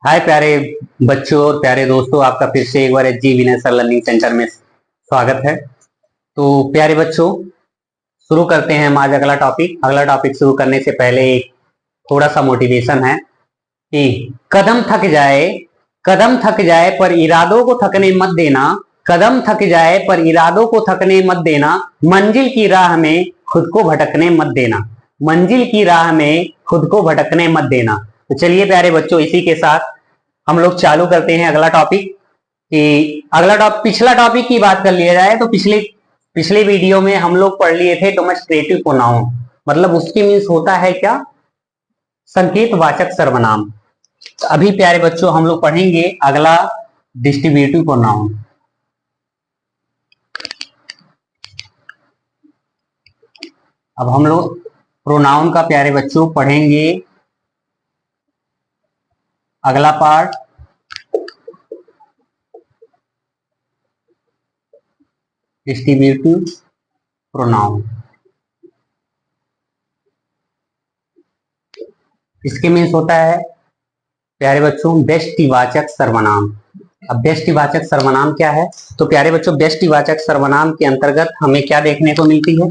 हाय प्यारे बच्चों और प्यारे दोस्तों, आपका फिर से एक बार एचजी विनय सर लर्निंग सेंटर में स्वागत है। तो प्यारे बच्चों, शुरू करते हैं हम आज अगला टॉपिक शुरू करने से पहले एक थोड़ा सा मोटिवेशन है कि कदम थक जाए पर इरादों को थकने मत देना। कदम थक जाए पर इरादों को थकने मत देना। मंजिल की राह में खुद को भटकने मत देना। मंजिल की राह में खुद को भटकने मत देना। तो चलिए प्यारे बच्चों, इसी के साथ हम लोग चालू करते हैं अगला टॉपिक। पिछला टॉपिक की बात कर लिया जाए तो पिछले पिछले वीडियो में हम लोग पढ़ लिए थे डेमोस्ट्रेटिव प्रोनाउन, मतलब उसके मीन्स होता है क्या, संकेतवाचक सर्वनाम। तो अभी प्यारे बच्चों हम लोग पढ़ेंगे अगला डिस्ट्रीब्यूटिव प्रोनाउन। अब हम लोग प्रोनाउन का प्यारे बच्चों पढ़ेंगे अगला पार्ट, डिस्ट्रीब्यूटिव प्रोनाउन। इसके मीन्स होता है प्यारे बच्चों व्यष्टिवाचक सर्वनाम। अब व्यष्टिवाचक सर्वनाम क्या है? तो प्यारे बच्चों, व्यष्टिवाचक सर्वनाम के अंतर्गत हमें क्या देखने को मिलती है?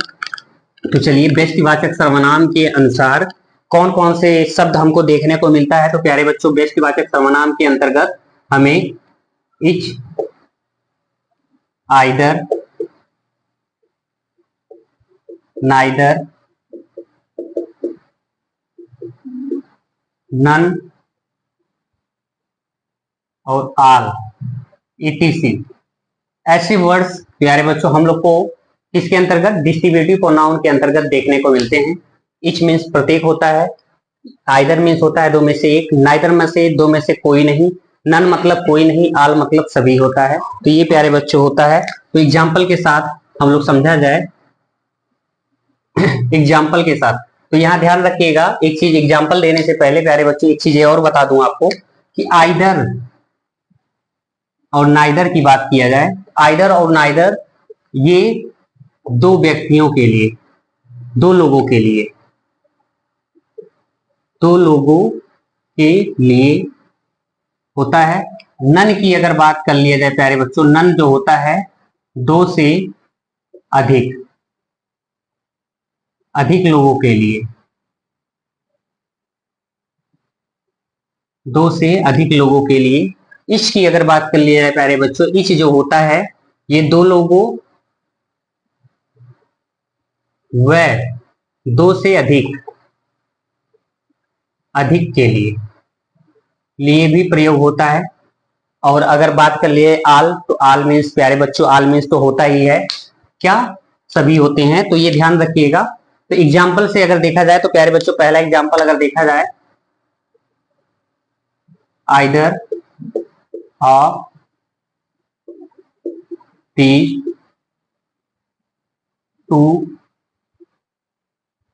तो चलिए, व्यष्टिवाचक सर्वनाम के अनुसार कौन कौन से शब्द हमको देखने को मिलता है? तो प्यारे बच्चों, व्यष्टिवाचक सर्वनाम के अंतर्गत हमें इच, आइदर, नाइदर, नन और आल, ईटीसी ऐसे वर्ड्स प्यारे बच्चों हम लोग को किसके अंतर्गत, डिस्ट्रीब्यूटिव प्रोनाउन के अंतर्गत देखने को मिलते हैं। इच मीन्स प्रत्येक होता है, आइदर मीन्स होता है दो में से एक, नाइदर में से दो में से कोई नहीं, नन मतलब कोई नहीं, आल मतलब सभी होता है। तो ये प्यारे बच्चों होता है। तो एग्जाम्पल के साथ हम लोग समझा जाए एग्जाम्पल के साथ। तो यहाँ ध्यान रखिएगा एक चीज, एग्जाम्पल देने से पहले प्यारे बच्चों एक चीज और बता दूं आपको कि आइदर और नाइदर की बात किया जाए, आइदर और नाइदर ये दो व्यक्तियों के लिए, दो लोगों के लिए, दो लोगों के लिए होता है। नन की अगर बात कर लिया जाए प्यारे बच्चों, नन जो होता है दो से अधिक, अधिक लोगों के लिए, दो से अधिक लोगों के लिए। इच की अगर बात कर लिया जाए प्यारे बच्चों, इच जो होता है ये दो लोगों व दो से अधिक, अधिक के लिए भी प्रयोग होता है। और अगर बात कर लिए आल, तो आल मीन्स प्यारे बच्चों, आल मीन्स तो होता ही है क्या, सभी होते हैं। तो ये ध्यान रखिएगा। तो एग्जाम्पल से अगर देखा जाए तो प्यारे बच्चों, पहला एग्जाम्पल अगर देखा जाए, either of the two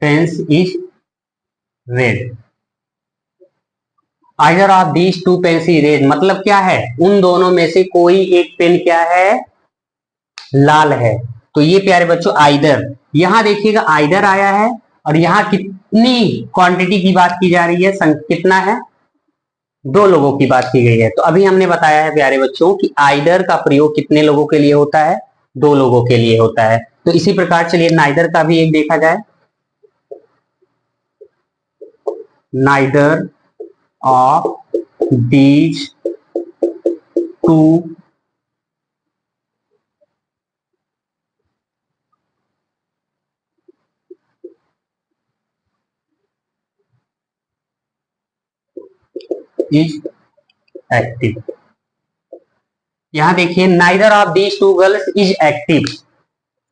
pens is red. Either of these two pens is red मतलब क्या है, उन दोनों में से कोई एक पेन क्या है, लाल है। तो ये प्यारे बच्चों आइदर, यहां देखिएगा आइदर आया है और यहाँ कितनी क्वांटिटी की बात की जा रही है, कितना है, दो लोगों की बात की गई है। तो अभी हमने बताया है प्यारे बच्चों कि आइदर का प्रयोग कितने लोगों के लिए होता है, दो लोगों के लिए होता है। तो इसी प्रकार चलिए नाइदर का भी एक देखा जाए, neither of these two is active. यहां देखिए neither of these to girls is active,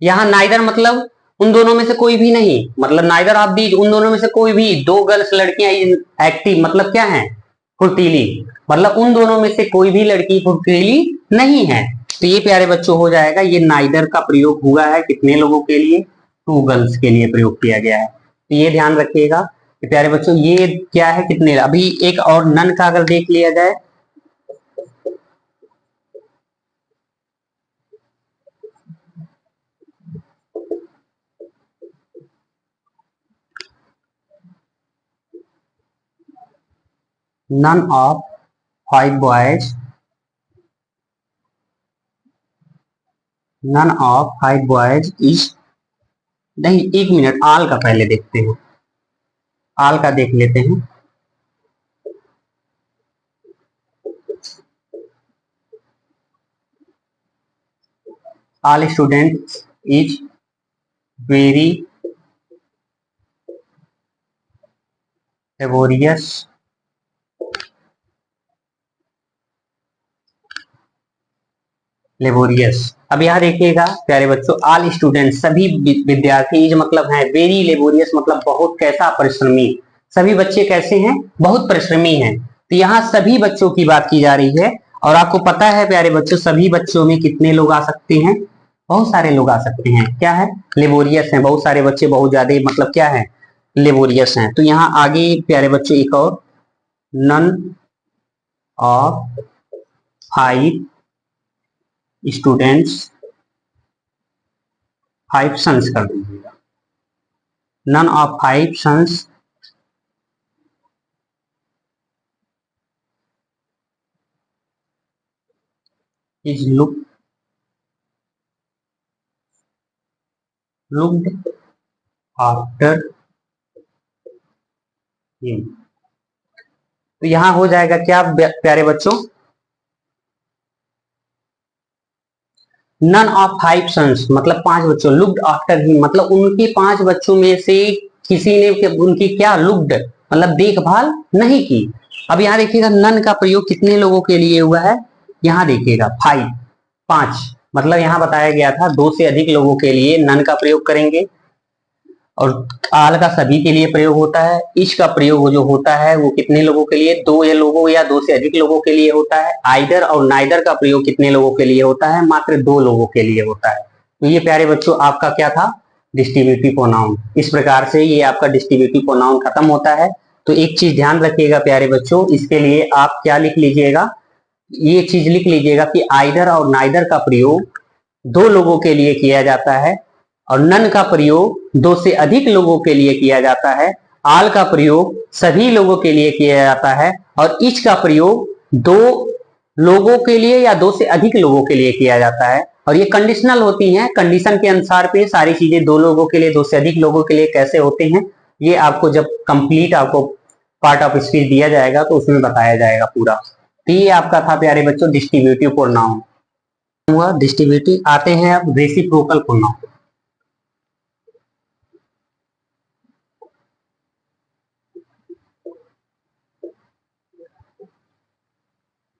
यहां नाइदर मतलब उन दोनों में से कोई भी नहीं, मतलब नाइदर ऑफ दीज उन दोनों में से कोई भी, दो गर्ल्स लड़कियां एक्टिव मतलब क्या है, फुर्तीली, मतलब उन दोनों में से कोई भी लड़की फुर्तीली नहीं है। तो ये प्यारे बच्चों हो जाएगा, ये नाइदर का प्रयोग हुआ है कितने लोगों के लिए, टू गर्ल्स के लिए प्रयोग किया गया है। तो ये ध्यान रखिएगा कि प्यारे बच्चों ये क्या है, कितने। अभी एक और नन का अगर देख लिया जाए, none of five boys, none of five boys is, नहीं एक मिनट, आल का पहले देखते हैं, आल का देख लेते हैं। All student is very laborious, laborious. अब यहाँ देखिएगा प्यारे बच्चों, ऑल स्टूडेंट सभी विद्यार्थी, इज मतलब है, वेरी लेबोरियस मतलब बहुत कैसा, परिश्रमी। सभी बच्चे कैसे हैं, बहुत परिश्रमी हैं। तो यहाँ सभी बच्चों की बात की जा रही है। और आपको पता है प्यारे बच्चों, सभी बच्चों में कितने लोग आ सकते हैं, बहुत सारे लोग आ सकते हैं। क्या है, लेबोरियस हैं, बहुत सारे बच्चे, बहुत ज्यादा मतलब क्या है, लेबोरियस हैं। तो यहाँ आगे प्यारे बच्चों एक और, none of five students, five sons कर दीजिएगा, none of five sons is looked after him. तो यहां हो जाएगा क्या प्यारे बच्चों, नन ऑफ फाइव सन्स मतलब पांच बच्चों, लुक्ड आफ्टर हिम मतलब उनके पांच बच्चों में से किसी ने उनकी क्या, लुक्ड मतलब देखभाल नहीं की। अब यहाँ देखिएगा नन का प्रयोग कितने लोगों के लिए हुआ है, यहाँ देखिएगा फाइव, पांच, मतलब यहाँ बताया गया था दो से अधिक लोगों के लिए नन का प्रयोग करेंगे। और आल का सभी के लिए प्रयोग होता है। इश का प्रयोग जो होता है वो कितने लोगों के लिए, दो या लोगों या दो से अधिक लोगों के लिए होता है। आइदर और नाइदर का प्रयोग कितने लोगों के लिए होता है, मात्र दो लोगों के लिए होता है। तो ये प्यारे बच्चों आपका क्या था, डिस्ट्रीब्यूटिव प्रोनाउन। इस प्रकार से ये आपका डिस्ट्रीब्यूटिव प्रोनाउन खत्म होता है। तो एक चीज ध्यान रखिएगा प्यारे बच्चों, इसके लिए आप क्या लिख लीजिएगा, ये चीज लिख लीजिएगा कि आइदर और नाइदर का प्रयोग दो लोगों के लिए किया जाता है, और नन का प्रयोग दो से अधिक लोगों के लिए किया जाता है। आल का प्रयोग सभी लोगों के लिए किया जाता है, और इच का प्रयोग दो लोगों के लिए या दो से अधिक लोगों के लिए किया जाता है। और ये कंडीशनल होती हैं, कंडीशन के अनुसार पे सारी चीजें, दो लोगों के लिए, दो से अधिक लोगों के लिए कैसे होते हैं, ये आपको जब कंप्लीट आपको पार्ट ऑफ स्पीच दिया जाएगा तो उसमें बताया जाएगा पूरा। तो ये आपका था प्यारे बच्चों डिस्ट्रीब्यूटिव प्रोनाउन हुआ। डिस्ट्रीब्यूटिव आते हैं अब reciprocal pronoun.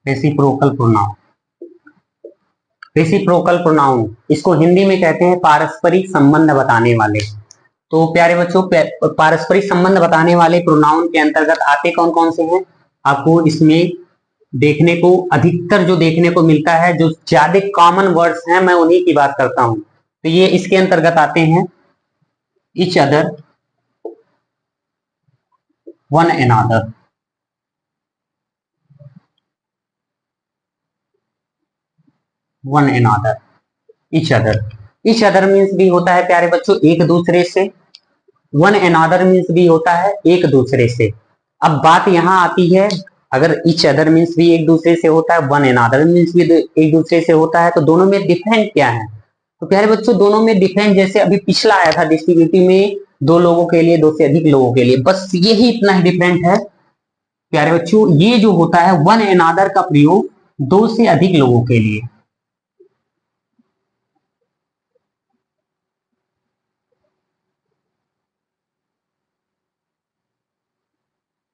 Reciprocal pronoun, reciprocal pronoun इसको हिंदी में कहते हैं पारस्परिक संबंध बताने वाले। तो प्यारे बच्चों पारस्परिक संबंध बताने वाले प्रोनाउन के अंतर्गत आते कौन कौन से हैं, आपको इसमें देखने को अधिकतर जो देखने को मिलता है, जो ज्यादा कॉमन वर्ड्स हैं, मैं उन्हीं की बात करता हूं। तो ये इसके अंतर्गत आते हैं each other, one another, one another, each other. Each other means भी होता है प्यारे बच्चों एक दूसरे से, वन अनदर मीन्स भी होता है एक दूसरे से। अब बात यहां आती है, अगर ईच अदर मीन्स भी एक दूसरे से होता है, वन अनदर मीन्स भी एक दूसरे से होता है, तो दोनों में डिफरेंट क्या है। तो प्यारे बच्चों दोनों में डिफरेंट, जैसे अभी पिछला आया था डिस्ट्रीब्यूटिव में, दो लोगों के लिए, दो से अधिक लोगों के लिए, बस यही इतना ही डिफरेंट है प्यारे बच्चों। ये जो होता है वन अनदर का प्रयोग दो से अधिक लोगों के लिए,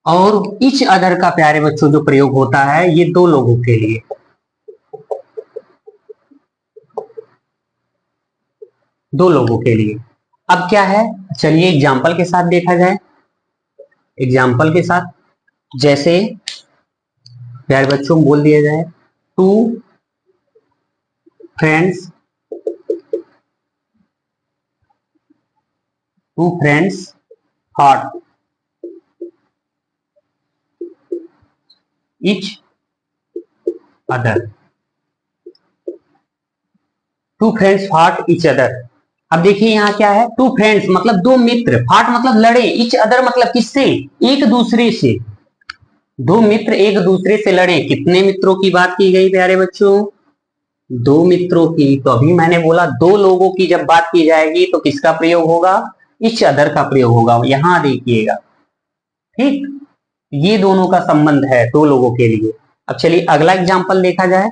और ईच अदर का प्यारे बच्चों जो प्रयोग होता है ये दो लोगों के लिए, दो लोगों के लिए। अब क्या है, चलिए एग्जाम्पल के साथ देखा जाए। एग्जाम्पल के साथ जैसे प्यारे बच्चों बोल दिया जाए, two friends, two friends hate each other, two friends fought each other. अब देखिए यहाँ क्या है, टू फ्रेंड्स मतलब दो मित्र, फाट मतलब लड़े, ईच अदर मतलब किससे, एक दूसरे से। दो मित्र एक दूसरे से लड़े, कितने मित्रों की बात की गई प्यारे बच्चों? दो मित्रों की। तो अभी मैंने बोला दो लोगों की जब बात की जाएगी तो किसका प्रयोग होगा? ईच अदर का प्रयोग होगा। यहां देखिएगा, ठीक, ये दोनों का संबंध है दो लोगों के लिए। अब चलिए अगला एग्जाम्पल देखा जाए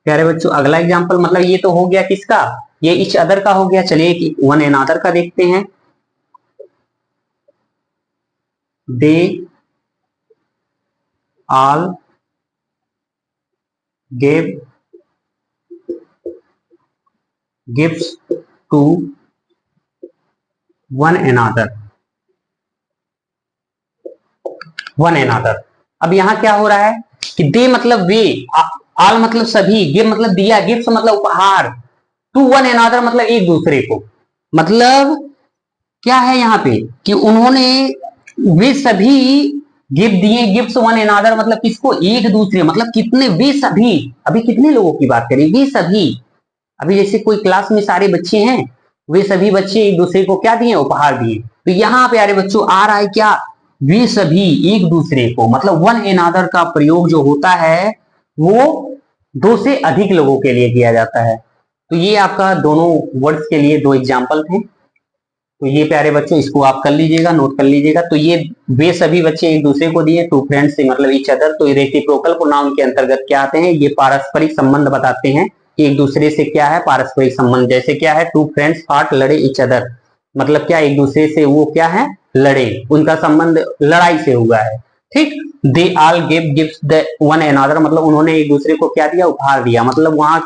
प्यारे बच्चों। अगला एग्जाम्पल मतलब ये तो हो गया किसका? ये ईच अदर का हो गया। चलिए वन अनदर का देखते हैं। They all give gifts to one another. One another. अब यहां क्या हो रहा है कि दे मतलब वे, ऑल मतलब सभी, गिव मतलब दिया, गिफ्ट मतलब उपहार, टू वन अनदर मतलब एक दूसरे को। मतलब क्या है यहाँ पे कि उन्होंने, वे सभी गिफ्ट दिए, गिफ्ट वन अनदर मतलब किसको? एक दूसरे, मतलब कितने? वे सभी। अभी कितने लोगों की बात करें? वे सभी। अभी जैसे कोई क्लास में सारे बच्चे हैं, वे सभी बच्चे एक दूसरे को क्या दिए? उपहार दिए। तो यहाँ प्यारे बच्चों आ रहा है क्या? वे सभी एक दूसरे को, मतलब वन अनदर का प्रयोग जो होता है वो दो से अधिक लोगों के लिए किया जाता है। तो ये आपका दोनों वर्ड्स के लिए दो एग्जाम्पल थे। तो ये प्यारे बच्चों इसको आप कर लीजिएगा, नोट कर लीजिएगा। तो ये वे सभी बच्चे एक दूसरे को दिए, टू फ्रेंड्स से मतलब ईच अदर। तो रेसिप्रोकल प्रोनाउन के अंतर्गत क्या आते हैं? ये पारस्परिक संबंध बताते हैं कि एक दूसरे से क्या है? पारस्परिक संबंध। जैसे क्या है? टू फ्रेंड्स फाट लड़े ईच अदर, मतलब क्या? एक दूसरे से वो क्या है? लड़े, उनका संबंध लड़ाई से हुआ है। ठीक। दे all give gift one another, मतलब उन्होंने एक दूसरे को क्या दिया? उपहार दिया। मतलब वहां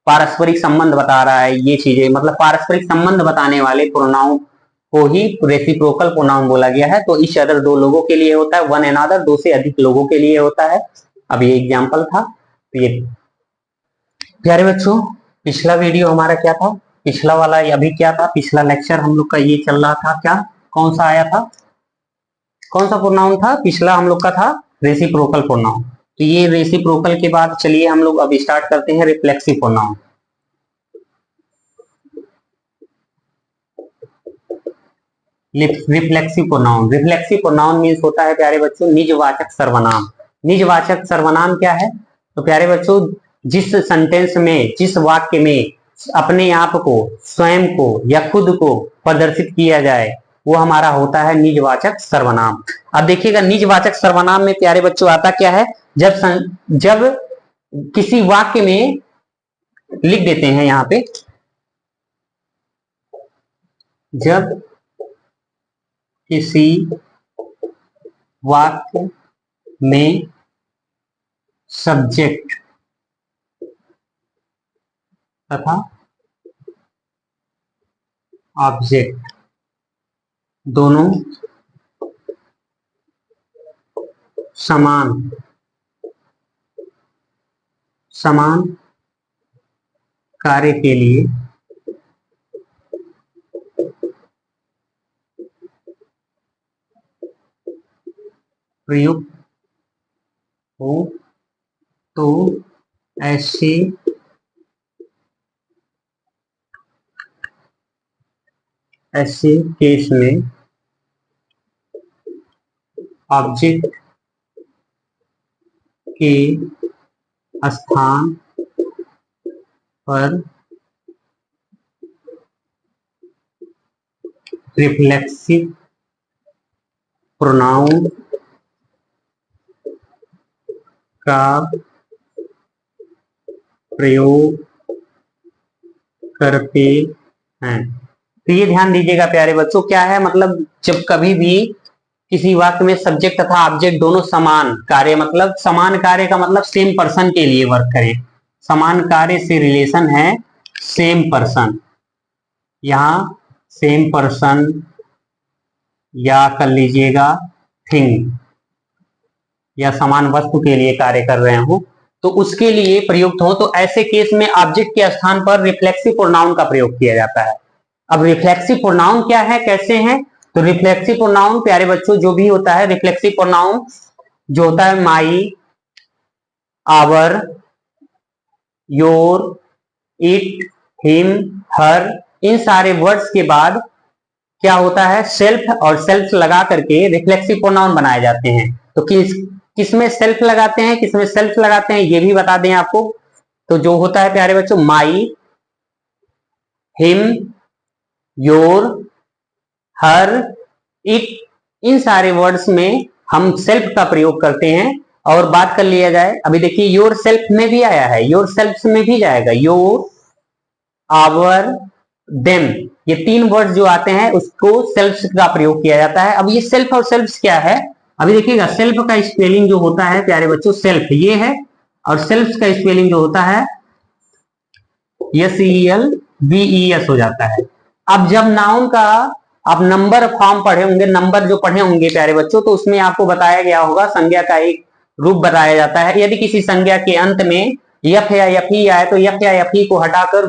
पारस्परिक संबंध बता रहा है ये चीजें, मतलब पारस्परिक संबंध बताने वाले प्रोनाउन को ही रेसिप्रोकल प्रोनाउन बोला गया है। तो ईच अदर दो लोगों के लिए होता है, वन अनदर दो से अधिक लोगों के लिए होता है। अब ये एग्जाम्पल था। तो ये प्यारे बच्चों पिछला वीडियो हमारा क्या था? पिछला वाला अभी क्या था? पिछला लेक्चर हम लोग का ये चल रहा था क्या? कौन सा आया था? कौन सा प्रोनाउन था पिछला हम लोग का? था रेसिप्रोकल प्रोनाउन। तो ये रेसिप्रोकल के बाद चलिए हम लोग अब स्टार्ट करते हैं reflexive pronoun. Reflexive pronoun. Reflexive pronoun means होता है प्यारे बच्चों निजवाचक सर्वनाम। निजवाचक सर्वनाम क्या है? तो प्यारे बच्चों जिस सेंटेंस में, जिस वाक्य में अपने आप को, स्वयं को या खुद को प्रदर्शित किया जाए वो हमारा होता है निजवाचक सर्वनाम। अब देखिएगा निजवाचक सर्वनाम में प्यारे बच्चों आता क्या है? जब किसी वाक्य में लिख देते हैं यहाँ पे, जब किसी वाक्य में सब्जेक्ट तथा ऑब्जेक्ट दोनों समान कार्य के लिए प्रयुक्त हो तो ऐसे केस में ऑब्जेक्ट के स्थान पर रिफ्लेक्सिव प्रोनाउन का प्रयोग करते हैं। तो ये ध्यान दीजिएगा प्यारे बच्चों, क्या है मतलब जब कभी भी किसी वाक्य में सब्जेक्ट तथा ऑब्जेक्ट दोनों समान कार्य, मतलब समान कार्य का मतलब सेम पर्सन के लिए वर्क करें। समान कार्य से रिलेशन है सेम पर्सन, यहां सेम पर्सन या कर लीजिएगा थिंग, या समान वस्तु के लिए कार्य कर रहे हो तो उसके लिए प्रयुक्त हो, तो ऐसे केस में ऑब्जेक्ट के स्थान पर रिफ्लेक्सिव प्रोनाउन का प्रयोग किया जाता है। अब रिफ्लेक्सिव प्रोनाउन क्या है, कैसे है? तो रिफ्लेक्सिव प्रोनाउन प्यारे बच्चों जो भी होता है, रिफ्लेक्सिव प्रोनाउन जो होता है माई, आवर, योर, इट, हिम, हर, इन सारे वर्ड्स के बाद क्या होता है? सेल्फ और सेल्फ लगा करके रिफ्लेक्सिव प्रोनाउन बनाए जाते हैं। तो किसमें सेल्फ लगाते हैं, किसमें सेल्फ लगाते हैं, ये भी बता दें आपको। तो जो होता है प्यारे बच्चों, माई, हिम, योर, हर, इट, इन सारे वर्ड्स में हम सेल्फ का प्रयोग करते हैं। और बात कर लिया जाए, अभी देखिए योर सेल्फ में भी आया है, योर सेल्फ में भी जाएगा, योर, आवर, देम, ये तीन वर्ड जो आते हैं उसको सेल्फ का प्रयोग किया जाता है। अब ये सेल्फ और सेल्फ क्या है, अभी देखिएगा, सेल्फ का स्पेलिंग जो होता है प्यारे बच्चों, सेल्फ ये है, और सेल्फ का स्पेलिंग जो होता है SELVES हो जाता है। अब जब नाउन का आप नंबर फॉर्म पढ़े होंगे, नंबर जो पढ़े होंगे प्यारे बच्चों, तो उसमें आपको बताया गया होगा संज्ञा का एक रूप बताया जाता है। यदि किसी संज्ञा के अंत में यफ या यफी आए तो यफ या यफी को हटाकर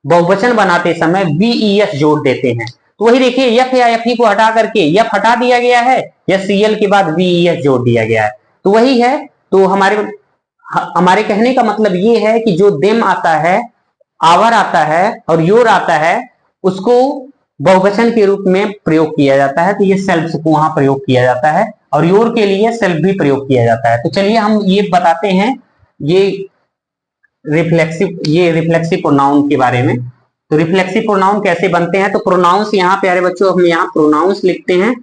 बहुवचन बनाते समय VES जोड़ देते हैं। तो वही देखिए, यफ या यफी को हटा करके यफ हटा दिया गया है, या CL के बाद VES जोड़ दिया गया है, तो वही है। तो हमारे कहने का मतलब ये है कि जो देम आता है, आवर आता है और योर आता है, उसको बहुवचन के रूप में प्रयोग किया जाता है। तो ये सेल्फ को वहां प्रयोग किया जाता है, और योर के लिए सेल्फ भी प्रयोग किया जाता है। तो चलिए हम ये बताते हैं ये रिफ्लेक्सिव प्रोनाउन के बारे में। तो रिफ्लेक्सिव प्रोनाउन कैसे बनते हैं, तो प्रोनाउंस यहाँ प्यारे बच्चों हम यहाँ प्रोनाउंस लिखते हैं,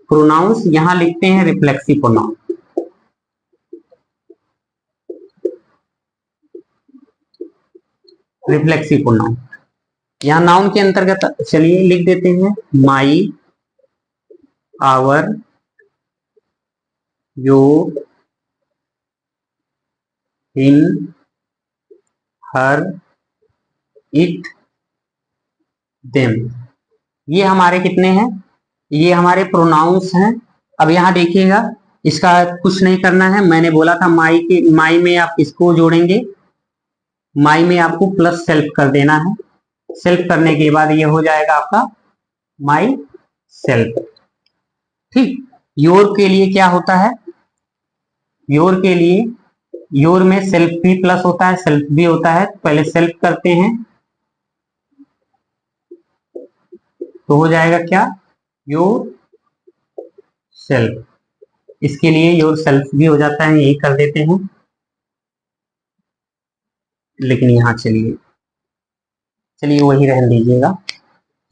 प्रोनाउंस यहाँ लिखते हैं रिफ्लेक्सिव प्रोनाउन। रिफ्लेक्सिव प्रोनाउन यहाँ नाउन के अंतर्गत चलिए लिख देते हैं, my, our, your, him, her, it, them, ये हमारे कितने हैं, ये हमारे प्रोनाउंस हैं। अब यहाँ देखिएगा, इसका कुछ नहीं करना है, मैंने बोला था माई में आप इसको जोड़ेंगे, माई में आपको प्लस सेल्फ कर देना है। सेल्फ करने के बाद ये हो जाएगा आपका माई सेल्फ। ठीक, योर के लिए क्या होता है, योर के लिए, योर में सेल्फ भी प्लस होता है, सेल्फ भी होता है। पहले सेल्फ करते हैं तो हो जाएगा क्या, योर सेल्फ। इसके लिए योर सेल्फ भी हो जाता है, यही कर देते हैं। लेकिन यहाँ चलिए वही रहने दीजिएगा,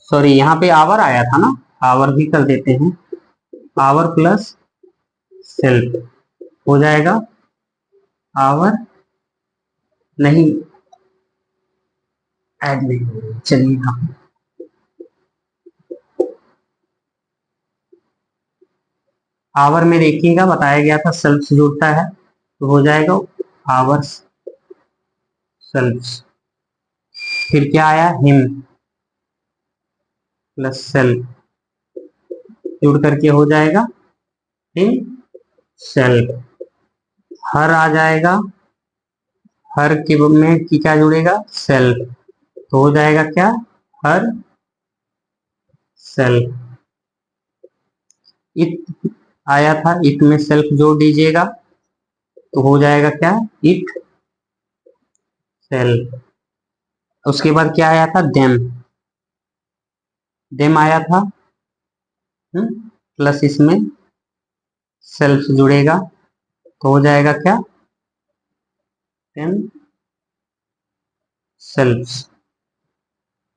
सॉरी यहाँ पे आवर आया था ना, आवर भी कर देते हैं, आवर प्लस सेल्फ हो जाएगा, आवर नहीं ऐड नहीं हो रही, चलिए यहाँ आवर में देखिएगा बताया गया था सेल्फ से जुड़ता है, तो हो जाएगा आवर सेल्फ। फिर क्या आया, हिम प्लस सेल्फ जुड़ करके हो जाएगा हिम सेल्फ। हर आ जाएगा, हर के में की क्या जुड़ेगा, सेल्फ, तो हो जाएगा क्या, हर सेल्फ। इट आया था, इट में सेल्फ जोड़ दीजिएगा तो हो जाएगा क्या, इट सेल्फ। उसके बाद क्या आया था, देम, देम आया था, प्लस इसमें सेल्फ जुड़ेगा तो हो जाएगा क्या, देम सेल्फ।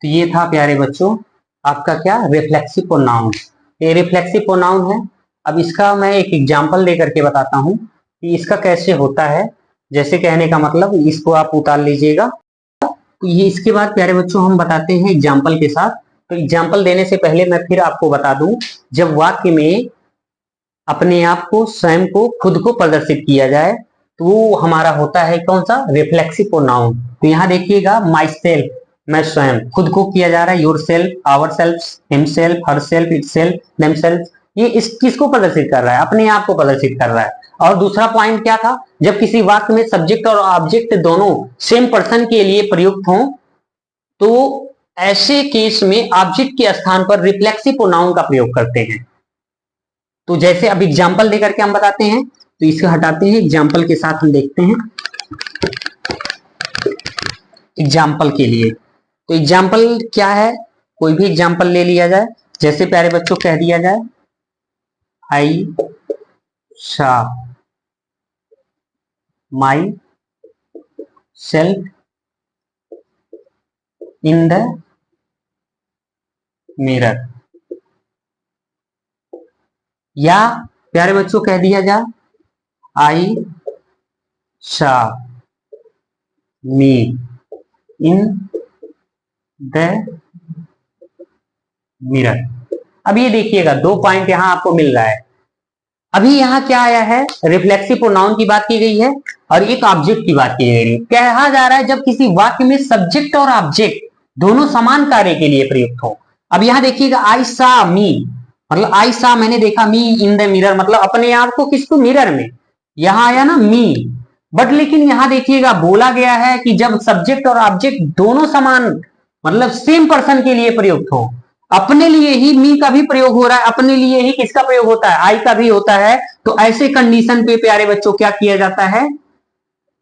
तो ये था प्यारे बच्चों आपका क्या, रिफ्लेक्सिव प्रोनाउन। ये रिफ्लेक्सिव प्रोनाउन है। अब इसका मैं एक एग्जांपल देकर के बताता हूं कि इसका कैसे होता है। जैसे कहने का मतलब, इसको आप उतार लीजिएगा। तो ये इसके बाद प्यारे बच्चों हम बताते हैं एग्जाम्पल के साथ। तो एग्जाम्पल देने से पहले मैं फिर आपको बता दूं, जब वाक्य में अपने आप को, स्वयं को, खुद को प्रदर्शित किया जाए तो वो हमारा होता है कौन सा, रिफ्लेक्सिव प्रोनाउन। तो यहाँ देखिएगा, माई सेल्फ, मैं स्वयं, खुद को किया जा रहा है yourself, ourself, himself, herself, itself, themself. ये इस किसको प्रदर्शित कर रहा है, अपने आप को प्रदर्शित कर रहा है। और दूसरा पॉइंट क्या था, जब किसी वाक्य में सब्जेक्ट और ऑब्जेक्ट दोनों सेम पर्सन के लिए प्रयुक्त हों तो ऐसे केस में ऑब्जेक्ट के स्थान पर रिफ्लेक्सिव प्रोनाउन का प्रयोग करते हैं। तो जैसे अब एग्जाम्पल देकर के हम बताते हैं, तो इसे हटाते हैं, एग्जाम्पल के साथ हम देखते हैं। एग्जाम्पल के लिए, तो एग्जाम्पल क्या है, कोई भी एग्जाम्पल ले लिया जाए। जैसे प्यारे बच्चों कह दिया जाए, I sharp myself in the mirror, या प्यारे बच्चों कह दिया जा I sharp me in the mirror. अब ये देखिएगा 2 पॉइंट यहां आपको मिल रहा है। अभी यहां क्या आया है, रिफ्लेक्सिव प्रोनाउन की बात की गई है और एक ऑब्जेक्ट की बात की गई है। कहा जा रहा है जब किसी वाक्य में सब्जेक्ट और ऑब्जेक्ट दोनों समान कार्य के लिए प्रयुक्त हो। अब यहां देखिएगा आई सा मी, मतलब आई सा मैंने देखा, मी इन द मिरर मतलब अपने आप को किसको, मिरर में। यहां आया ना मी, बट लेकिन यहां देखिएगा बोला गया है कि जब सब्जेक्ट और ऑब्जेक्ट दोनों समान मतलब सेम पर्सन के लिए प्रयुक्त हो, अपने लिए ही मी का भी प्रयोग हो रहा है, अपने लिए ही किसका प्रयोग होता है, आई का भी होता है। तो ऐसे कंडीशन पे प्यारे बच्चों क्या किया जाता है,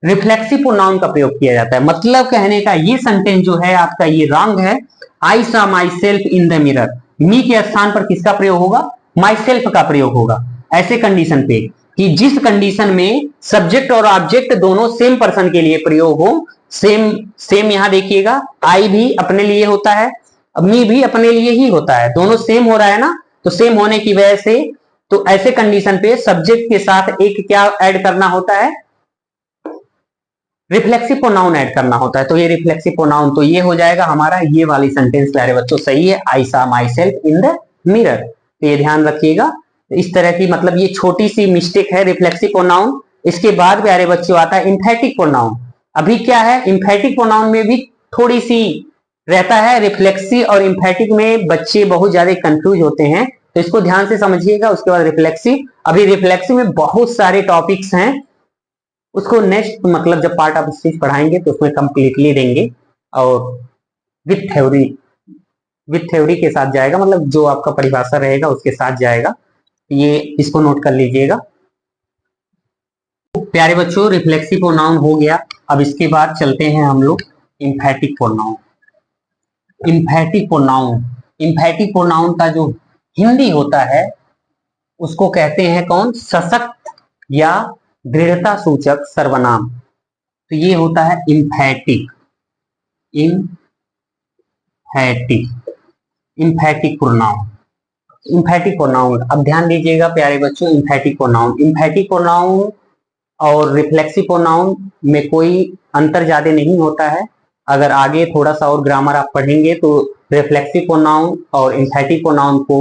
रिफ्लेक्सिव प्रोनाउन का प्रयोग किया जाता है। मतलब कहने का ये सेंटेंस जो है आपका ये रॉन्ग है। I saw myself in the mirror, me के स्थान पर किसका प्रयोग होगा, माई सेल्फ का प्रयोग होगा। ऐसे कंडीशन पे कि जिस कंडीशन में सब्जेक्ट और ऑब्जेक्ट दोनों सेम पर्सन के लिए प्रयोग हो, सेम सेम यहां देखिएगा आई भी अपने लिए होता है, मी भी अपने लिए ही होता है, दोनों सेम हो रहा है ना। तो सेम होने की वजह से तो ऐसे कंडीशन पे सब्जेक्ट के साथ एक क्या ऐड करना होता है, रिफ्लेक्सिव प्रोनाउन ऐड करना होता है। तो ये रिफ्लेक्सिव प्रोनाउन तो ये हो जाएगा हमारा, ये वाली सेंटेंस प्यारे बच्चों सही है, I saw myself in the mirror. तो ये ध्यान रखिएगा, इस तरह की मतलब ये छोटी सी मिस्टेक है रिफ्लेक्सिव प्रोनाउन। इसके बाद प्यारे बच्चों आता है इंफेटिक प्रोनाउन। अभी क्या है, इंफेटिक प्रोनाउन में भी थोड़ी सी रहता है, रिफ्लेक्सिव और इंफेटिक में बच्चे बहुत ज्यादा कंफ्यूज होते हैं, तो इसको ध्यान से समझिएगा। उसके बाद रिफ्लेक्सिव, अभी रिफ्लेक्सिव में बहुत सारे टॉपिक्स हैं, उसको नेक्स्ट मतलब जब पार्ट ऑफ स्पीच पढ़ाएंगे तो उसमें कंप्लीटली देंगे और विथ थ्योरी के साथ जाएगा, मतलब जो आपका परिभाषा रहेगा उसके साथ जाएगा। ये इसको नोट कर लीजिएगा। प्यारे बच्चों रिफ्लेक्सिव प्रोनाउन हो गया। अब इसके बाद चलते हैं हम लोग इंफेटिक प्रोनाउन। इंफेटिक प्रोनाउन, इंफेटिक प्रोनाउन का जो हिंदी होता है उसको कहते हैं कौन, सशक्त या दृढ़ता सूचक सर्वनाम। तो ये होता है इंफेटिक, इंफेटिक, इंफेटिक प्रोनाउन, इंफेटिक प्रोनाउन। अब ध्यान दीजिएगा प्यारे बच्चों, इंफेटिक प्रोनाउन, इंफेटिक प्रोनाउन और रिफ्लेक्सिव प्रोनाउन में कोई अंतर ज्यादा नहीं होता है। अगर आगे थोड़ा सा और ग्रामर आप पढ़ेंगे तो रिफ्लेक्सिव प्रोनाउन और इंफेटिक प्रोनाउन को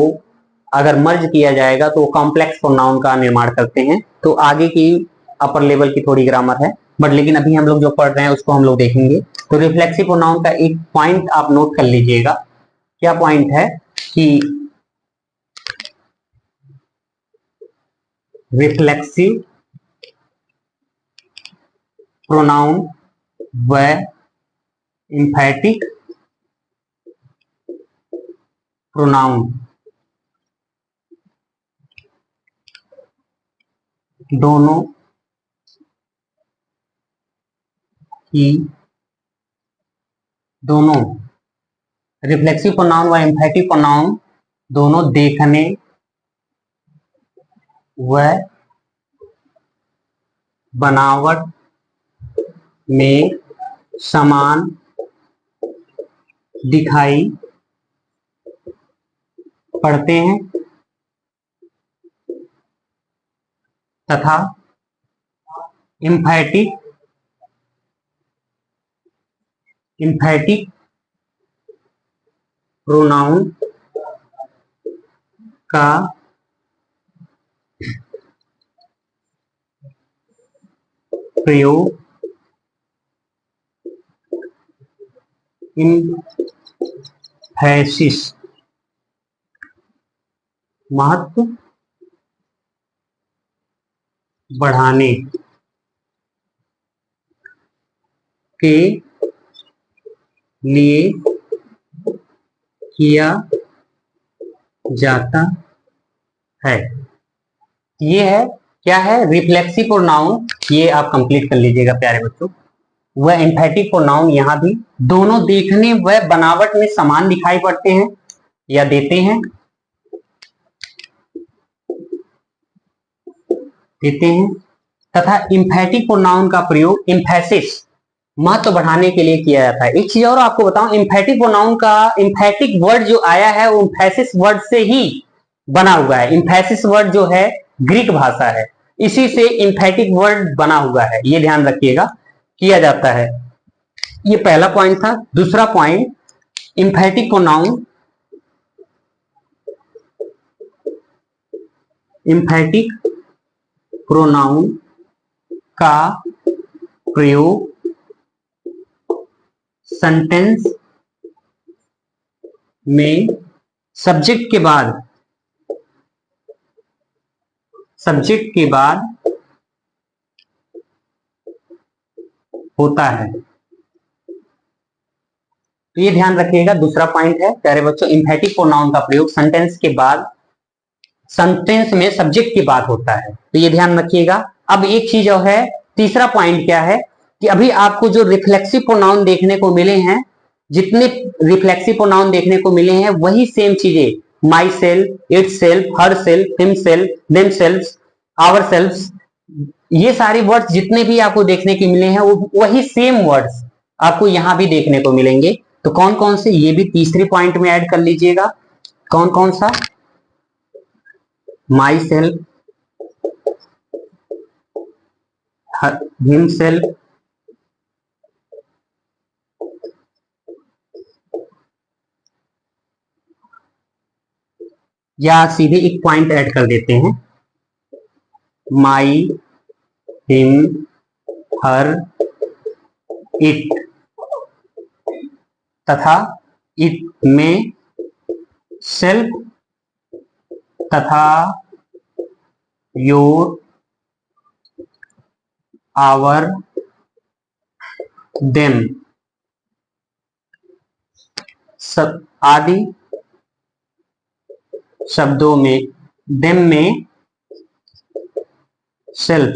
अगर मर्ज किया जाएगा तो कॉम्प्लेक्स प्रोनाउन का निर्माण करते हैं। तो आगे की अपर लेवल की थोड़ी ग्रामर है, बट लेकिन अभी हम लोग जो पढ़ रहे हैं उसको हम लोग देखेंगे। तो रिफ्लेक्सिव प्रोनाउन का एक पॉइंट आप नोट कर लीजिएगा। क्या पॉइंट है कि रिफ्लेक्सिव प्रोनाउन व इंफेटिक प्रोनाउन दोनों की, दोनों रिफ्लेक्सिव प्रोनाउन व इंफेटिक प्रोनाउन दोनों देखने व बनावट में समान दिखाई पड़ते हैं तथा इंफेटिक प्रोनाउन का प्रयोग एम्फैसिस महत्व बढ़ाने के लिए किया जाता है। ये है क्या है, रिफ्लेक्सिव प्रोनाउन, ये आप कंप्लीट कर लीजिएगा प्यारे बच्चों। वह एम्फेटिक प्रोनाउन यहां भी दोनों देखने व बनावट में समान दिखाई पड़ते हैं या देते हैं देते हैं, तथा इम्फेटिक प्रोनाउन का प्रयोग इम्फेसिस महत्व बढ़ाने के लिए किया जाता है। एक चीज और आपको बताऊं, इम्फेटिक प्रोनाउन का इम्फेटिक वर्ड जो आया है वो इम्फेसिस वर्ड से ही बना हुआ है। इम्फेसिस वर्ड जो है ग्रीक भाषा है, इसी से इम्फेटिक वर्ड बना हुआ है, ये ध्यान रखिएगा, किया जाता है। ये पहला पॉइंट था। दूसरा पॉइंट, इम्फेटिक प्रोनाउन का प्रयोग सेंटेंस में सब्जेक्ट के बाद होता है। तो ये ध्यान रखिएगा, दूसरा पॉइंट है प्यारे बच्चों, इम्फेटिक प्रोनाउन का प्रयोग सेंटेंस में सब्जेक्ट के बाद होता है, तो ये ध्यान रखिएगा। अब एक चीज और है, तीसरा पॉइंट क्या है कि अभी आपको जो रिफ्लेक्सिव प्रोनाउन देखने को मिले हैं, जितने रिफ्लेक्सिव प्रोनाउन देखने को मिले हैं वही सेम चीजें, myself, itself, herself, himself, themself, ourself, ये सारे वर्ड्स जितने भी आपको देखने के मिले हैं वो वही सेम वर्ड्स आपको यहां भी देखने को मिलेंगे। तो कौन कौन से, ये भी तीसरे पॉइंट में ऐड कर लीजिएगा। कौन कौन सा, माई सेल्फ, हिम सेल्फ, या सीधे एक पॉइंट ऐड कर देते हैं, माई, हिम, हर, इट, तथा इट में सेल्फ तथा योर, आवर, देम सब आदि शब्दों में देम में सेल्फ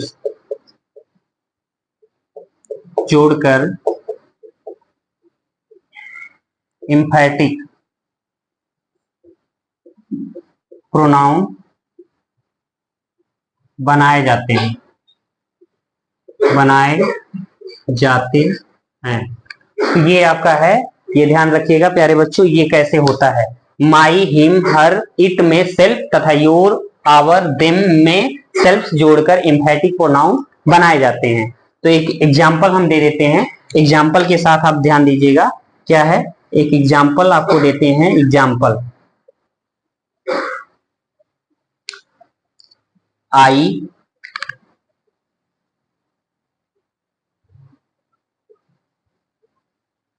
जोड़कर इम्फेटिक प्रोनाउन बनाए जाते हैं। तो ये आपका है, ये ध्यान रखिएगा प्यारे बच्चों, ये कैसे होता है। माई, हिम, हर, इट में सेल्फ तथा योर, आवर, देम में सेल्फ जोड़कर इम्फेटिक प्रोनाउन बनाए जाते हैं। तो एक एग्जाम्पल हम दे देते हैं, एग्जाम्पल के साथ आप ध्यान दीजिएगा क्या है। एक एग्जाम्पल आपको देते हैं, example, I,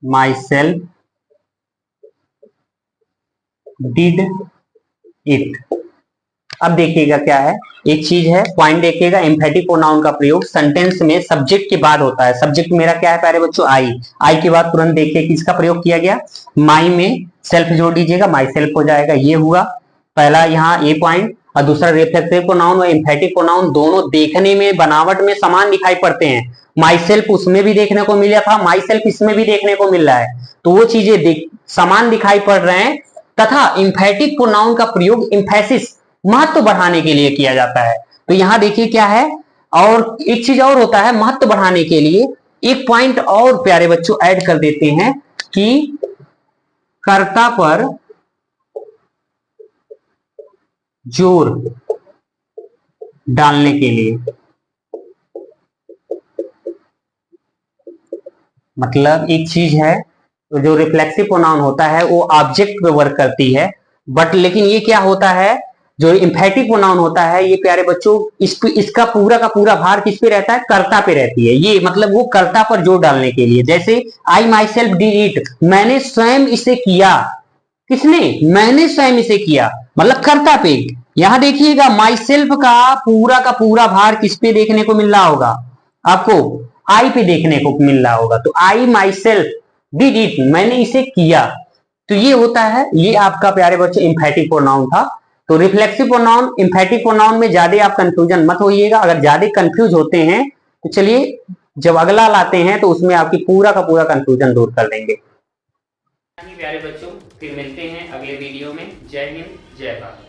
my self, did it. अब देखिएगा क्या है, एक चीज है, पॉइंट देखिएगा, एम्फेटिक प्रोनाउन का प्रयोग सेंटेंस में सब्जेक्ट के बाद होता है। सब्जेक्ट मेरा क्या है प्यारे बच्चों, आई। आई के बाद तुरंत देखिए किसका प्रयोग किया गया, माई में सेल्फ जोड़ दीजिएगा, माई सेल्फ हो जाएगा। ये हुआ पहला यहाँ ए पॉइंट। और दूसरा रिफ्लेक्सिव प्रोनाउन और एम्फेटिक प्रोनाउन दोनों देखने में, बनावट में समान दिखाई पड़ते हैं। माई सेल्फ उसमें भी देखने को मिला था, माई सेल्फ इसमें भी देखने को मिल रहा है, तो वो चीजें समान दिखाई पड़ रहे हैं। तथा इम्फेटिक प्रोनाउन का प्रयोग इम्फेसिस महत्व बढ़ाने के लिए किया जाता है। तो यहां देखिए क्या है, और एक चीज और होता है महत्व बढ़ाने के लिए, एक पॉइंट और प्यारे बच्चों ऐड कर देते हैं कि कर्ता पर जोर डालने के लिए, मतलब एक चीज है, तो जो रिफ्लेक्सिव प्रोनाउन होता है वो ऑब्जेक्ट पे वर्क करती है, बट लेकिन ये क्या होता है, जो इम्फेटिक प्रोनाउन होता है ये प्यारे बच्चों इसका पूरा का पूरा भार किस पे रहता है, कर्ता पे रहती है। ये मतलब वो कर्ता पर जोर डालने के लिए, जैसे आई माई सेल्फ डिड इट, मैंने स्वयं इसे किया। किसने, मैंने स्वयं इसे किया, मतलब कर्ता पे। यहां देखिएगा माई सेल्फ का पूरा भार किस पे देखने को मिल रहा होगा, आपको आई पे देखने को मिल रहा होगा। तो आई माई सेल्फ डिड इट, मैंने इसे किया। तो ये होता है, ये आपका प्यारे बच्चों इम्फेटिक प्रोनाउन था। तो रिफ्लेक्सिव प्रोनाउन, इम्फेटिक प्रोनाउन में ज्यादा आप कंफ्यूजन मत होइएगा। अगर ज्यादा कंफ्यूज होते हैं तो चलिए जब अगला लाते हैं तो उसमें आपकी पूरा का पूरा कंफ्यूजन दूर कर देंगे। प्यारे बच्चों फिर मिलते हैं अगले वीडियो में। जय हिंद, जय भारत।